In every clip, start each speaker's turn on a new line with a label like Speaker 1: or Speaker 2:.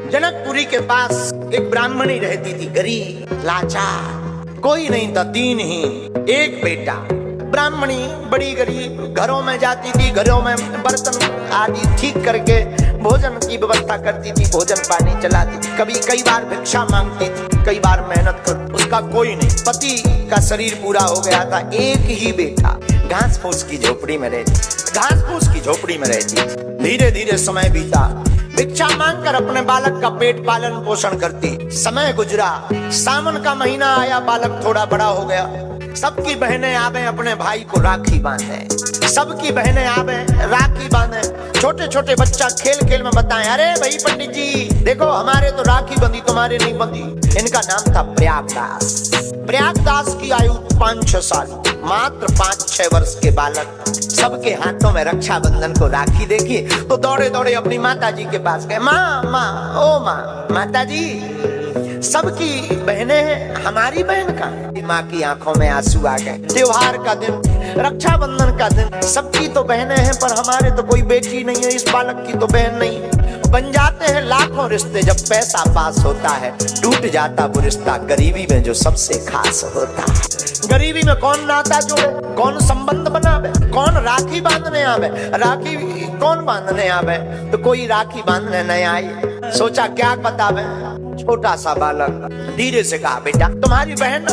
Speaker 1: जनकपुरी के पास एक ब्राह्मणी रहती थी, गरीब लाचार, कोई नहीं था, दीनहीन, एक बेटा। ब्राह्मणी बड़ी गरीब, घरों में जाती थी, घरों में बर्तन आदि ठीक करके भोजन की व्यवस्था करती थी, भोजन पानी चलाती थी, कई बार भिक्षा मांगती थी, कई बार मेहनत कर, उसका कोई नहीं। पति का शरीर पूरा हो गया था, एक ही बेटा घास फूस की झोपड़ी में रहती। धीरे धीरे समय बीता, भिक्षा मांगकर अपने बालक का पेट पालन पोषण करती। समय गुजरा, सावन का महीना आया, बालक थोड़ा बड़ा हो गया। सबकी बहनें आवे अपने भाई को राखी बांधे, सबकी बहनें आवे राखी बांधे। छोटे छोटे बच्चा खेल खेल में बताएं, अरे भाई पंडित जी देखो हमारे तो राखी बंधी, तुम्हारे नहीं बंधी। इनका नाम था प्रयागदास। प्रयागदास की आयु 5-6 साल, मात्र 5-6 वर्ष के बालक सबके हाथों में रक्षाबंधन को राखी देखी तो दौड़े दौड़े अपनी माता जी के पास गए। माँ माता जी, सबकी बहनें हैं, हमारी बहन का। माँ की आंखों में आंसू आ गए। त्योहार का दिन, रक्षाबंधन का दिन, सबकी तो बहनें हैं पर हमारे तो कोई बेटी नहीं है, इस बालक की तो बहन नहीं है। बन जाते हैं लाखों रिश्ते जब पैसा पास होता है, टूट जाता वो रिश्ता गरीबी में जो सबसे खास होता है। गरीबी में कौन नाता जोड़े, कौन संबंध बनावे, कौन राखी बांधने आवे। राखी कौन बांधने आवे, तो कोई राखी बांधने नहीं आई। सोचा क्या बतावे। छोटा सा बालक धीरे से कहा, बेटा तुम्हारी बहन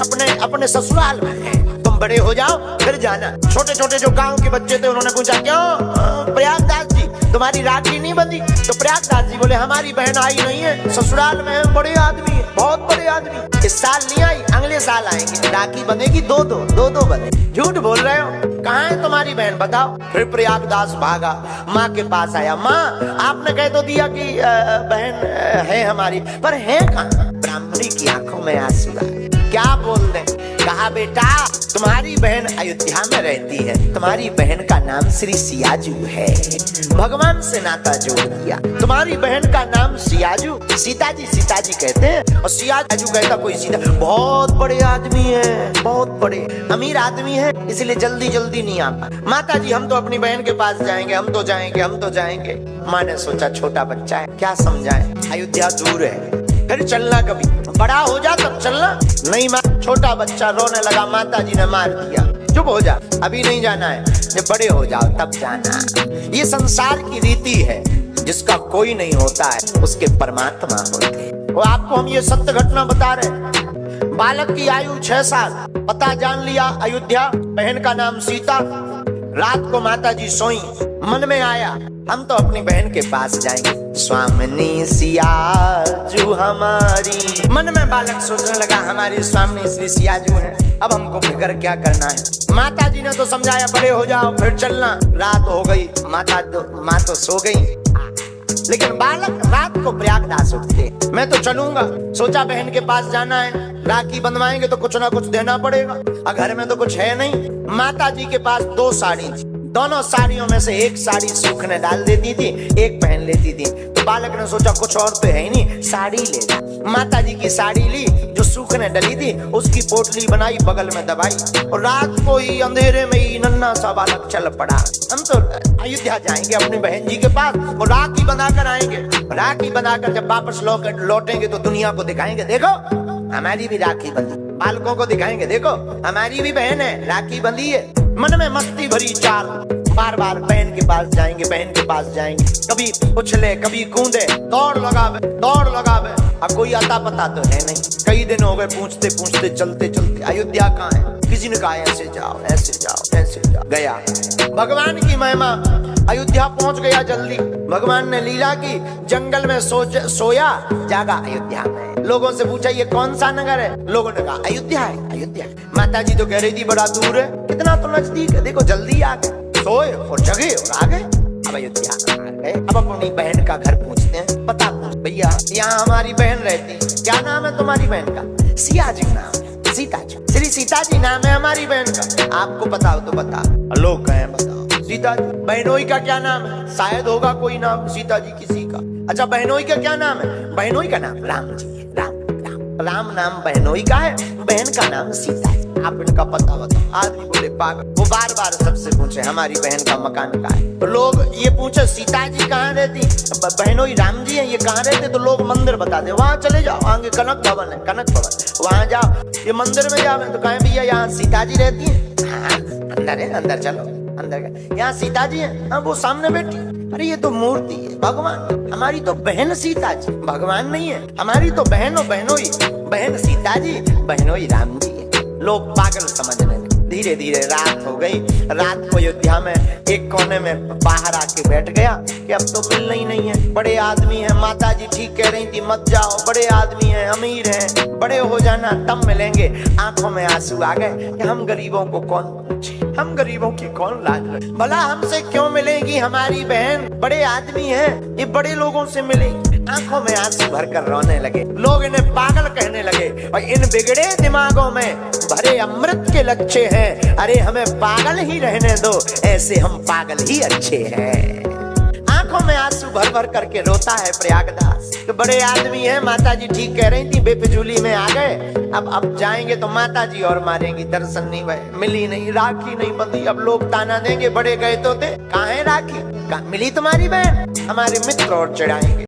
Speaker 1: अपने ससुराल में है, तुम बड़े हो जाओ फिर जाना। छोटे छोटे जो गांव के बच्चे थे उन्होंने पूछा, क्यों प्रयागदास जी तुम्हारी राखी नहीं बंधी? तो प्रयागदास जी बोले, हमारी बहन आई नहीं है, ससुराल में है, बड़े आदमी है, बहुत बड़े आदमी। इस साल नहीं आई, अगले साल आएंगे, राखी बनेगी दो दो बने। झूठ बोल रहे हो, कहाँ है तुम्हारी बहन बताओ। फिर प्रयागदास भागा, माँ के पास आया। माँ आपने कह तो दिया कि बहन है हमारी, पर है कहाँ? ब्राह्मणी की आंखों में आंसू आए। क्या बोल रहे? कहा बेटा तुम्हारी बहन अयोध्या में रहती है, तुम्हारी बहन का नाम श्री सियाजू है। भगवान से नाता जोड़ दिया। तुम्हारी बहन का नाम सियाजू, सीताजी कहते हैं, और सियाजू कहता कोई सीता। बहुत बड़े आदमी है, बहुत बड़े अमीर आदमी है, इसलिए जल्दी नहीं आता। माता जी हम तो अपनी बहन के पास जाएंगे, हम तो जाएंगे। माँ ने सोचा छोटा बच्चा है, क्या समझाए, अयोध्या दूर है, फिर चलना कभी, बड़ा हो जा तब चलना। नहीं माँ, छोटा बच्चा रोने लगा, माता जी ने मार दिया। चुप हो जा, अभी नहीं जाना है, जब बड़े हो जाओ तब जाना। ये संसार की रीति है, जिसका कोई नहीं होता है उसके परमात्मा होते हैं। वो आपको हम ये सत्य घटना बता रहे। बालक की आयु 6 साल, पता जान लिया अयोध्या, बहन का नाम सीता। रात को माता जी सोई, मन में आया हम तो अपनी बहन के पास जाएंगे, स्वामिनी सियाजू हमारी। मन में बालक सोचने लगा, हमारी स्वामिनी श्री सियाजू है, अब हमको फिक्र क्या करना है। माता जी ने तो समझाया, बड़े हो जाओ फिर चलना। रात हो गई, माँ तो सो गई, लेकिन बालक रात को प्रयागदास उठते, मैं तो चलूंगा। सोचा बहन के पास जाना है, राखी बंधवाएंगे तो कुछ ना कुछ देना पड़ेगा, और घर में तो कुछ है नहीं। माता जी के पास 2 साड़ी थी, दोनों साड़ियों में से एक साड़ी सूखने डाल देती थी, एक पहन लेती थी। तो बालक ने सोचा कुछ और तो है ही नहीं, साड़ी ले। माता जी की साड़ी ली जो सूखने डली थी, उसकी पोटली बनाई, बगल में दबाई, और रात को ही अंधेरे में ही नन्हा सा बालक चल पड़ा। हम तो अयोध्या जाएंगे अपनी बहन जी के पास, और राखी बनाकर आएंगे। राखी बनाकर जब वापस लौटेंगे तो दुनिया को दिखाएंगे, देखो हमारी भी राखी बंधी। बालकों को दिखाएंगे, देखो हमारी भी बहन है, राखी बंधी है। मन में मस्ती भरी चाल, बार बहन के पास जाएंगे, कभी उछले कभी कूदे, दौड़ लगावे। अब कोई आता पता तो है नहीं। कई दिन हो गए पूछते चलते अयोध्या कहाँ है? किसी ने कहा ऐसे जाओ। गया, भगवान की महिमा, अयोध्या पहुंच गया जल्दी। भगवान ने लीला की, जंगल में सोया, जागा अयोध्या में। लोगों से पूछा ये कौन सा नगर है? लोगों ने कहा अयोध्या है। माता जी तो कह रही थी बड़ा दूर है, कितना तो नजदीक है, देखो जल्दी आ गए। सोए और जगे और आ गए। अब अयोध्या आ गए। अब अपनी बहन का घर पूछते हैं, पता पूछ, भैया यहाँ हमारी बहन रहती है, क्या नाम है तुम्हारी बहन का? सियाजू नाम, सीताजू, श्री सीताजी नाम है हमारी बहन का। आपको पता हो तो बता। लोग कहें बताओ, सीताजी। बहनोई का क्या नाम है? शायद होगा कोई नाम सीताजी किसी का। अच्छा बहनोई का क्या नाम है? बहनोई का नाम राम जी है, राम नाम बहनोई का है, बहन का नाम सीता है। आप इनका पता बताओ। आदमी बोले पागल। वो बार बार सबसे पूछे हमारी बहन का मकान कहाँ है। तो लोग ये पूछे सीता जी कहाँ रहती, बहनों ही राम जी है, ये कहाँ रहते। तो लोग मंदिर बताते, वहां चले जाओ, आगे कनक भवन है, कनक भवन, वहां जाओ, ये मंदिर में जाओ। तो कहें भैया यहाँ सीता जी रहती है? हाँ अंदर है, अंदर चलो, अंदर का यहाँ सीता जी है। हाँ वो सामने बैठी। अरे ये तो मूर्ति है भगवान, हमारी तो बहन सीता जी, भगवान नहीं है हमारी तो बहनों ही, बहन सीता जी, बहनों ही राम जी है। लोग पागल समझने लगे। धीरे धीरे रात हो गई। रात को अयोध्या में एक कोने में बाहर आके बैठ गया कि अब तो मिलना ही नहीं है। बड़े आदमी हैं, माता जी ठीक कह रही थी मत जाओ, बड़े आदमी हैं, अमीर हैं, बड़े हो जाना तब मिलेंगे। आंखों में आंसू आ गए कि हम गरीबों को कौन पूछे, हम गरीबों की कौन लाज रखे, भला हमसे क्यों मिलेगी हमारी बहन, बड़े आदमी हैं, ये बड़े लोगों से मिलेगी। आंखों में आंसू भरकर रोने लगे। लोग इन्हें पागल कहने लगे और इन बिगड़े दिमागों में भरे अमृत के लच्छे हैं। अरे हमें पागल ही रहने दो, ऐसे हम पागल ही अच्छे हैं। आंखों में आंसू भर भर करके रोता है प्रयागदास। तो बड़े आदमी हैं, माता जी ठीक कह रही थी, बेफिजूली में आ गए। अब जाएंगे तो माता जी और मारेंगी, दर्शन नहीं हुए, मिली नहीं, राखी नहीं बंधी। अब लोग ताना देंगे, बड़े गए तो थे, कहाँ है राखी, कहाँ मिली तुम्हारी बहन, हमारे मित्र और चढ़ाएंगे।